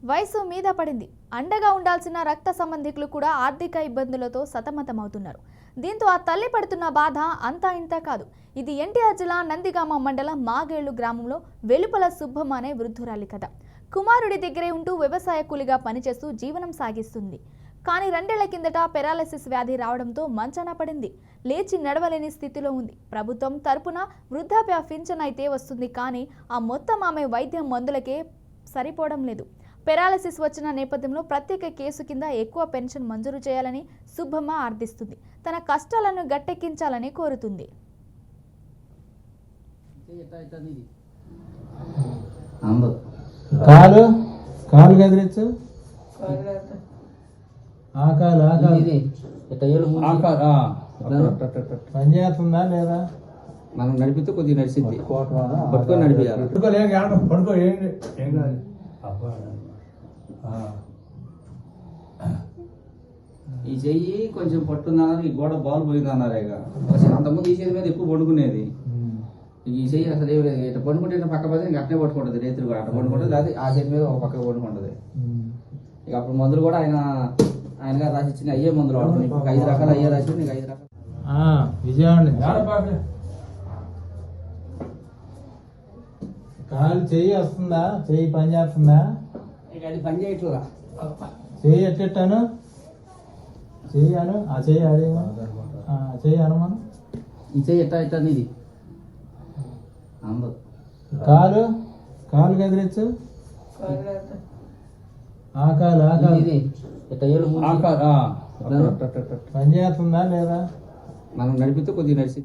వయసు మీద పడింది. అండగా ఉండాల్సిన రక్త సంబంధికులు కూడా ఆర్థిక ఇబ్బందులతో సతమతమవుతున్నారు. దీంతో ఆ తల్లి పడుతున్న బాధ అంతా ఇంత కాదు. ఇది ఎన్టీఆర్ జిల్లా నందిగామ మండలం మాగేళ్లు గ్రామంలో వెలుపల సుబ్బమ్మ అనే వృద్ధురాలి కథ. కుమారుడి దగ్గరే ఉంటూ వ్యవసాయ కూలిగా పనిచేస్తూ జీవనం సాగిస్తుంది. కానీ 2 ఏళ్ల కిందట పెరాలసిస్ వ్యాధి రావడంతో మంచాన పడింది. లేచి నడవలేని స్థితిలో ఉంది. ప్రభుత్వం తరపున వృద్ధాప్య పింఛన్ అయితే వస్తుంది, కానీ ఆ మొత్తం ఆమె వైద్యం మందులకే సరిపోవడం లేదు. పెరాలసిస్ వచ్చిన నేపథ్యంలో ప్రత్యేక కేసు కింద ఎక్కువ పెన్షన్ మంజూరు చేయాలని సుబ్బమ్మ అర్థిస్తుంది. తన కష్టాలను గట్టెక్కించాలని కోరుతుంది. కాలు కదిలించు. పని చేస్తుందా లేదా? మనం నడిపితే కొద్దిగా నడిచింది, పట్టుకొని నడిపియాలి. పడుకో. ఈ చెయ్యి కొంచెం పట్టున్నారు, ఈ గోడ బాల్ పోయిందన్నారు. ఇక అంతకుముందు ఈ చేతి మీద ఎక్కువ పండుకునేది. ఈ చెయ్యి అసలు ఏమి లేదు. ఇట్లా పండుకుంటే పక్క పక్కన ఇంక అట్నే పట్టుకుంటుంది. రేతులు కూడా అట్లా పండుకుంటుంది, లేకపోతే ఆ చేతి మీద ఒక పక్క పండుకుంటుంది. ఇక అప్పుడు మందులు కూడా ఆయనగా రాసి ఇచ్చిన అయ్యే మందులు వాడుతున్నాయి. ఇప్పుడు 5 రకాలు అయ్యే రాసి, నీకు 5 రకాలు. విజయవాడ కాలు చెయ్యి వస్తుందా? చెయ్యి పని చేస్తుందా? ఇక అది పని చేయట్లా. చెయ్యి ఎట్టెట్టాను? చెయ్యాను. ఆ చెయ్యి అడిగా చెయ్యి అనుమానం. ఈ చెయ్యి ఎట్టా ఇది కాలు కదిలించు. ఇది పని చేస్తుందా లేదా? మనం నడిపితే కొద్దిగా నడిచి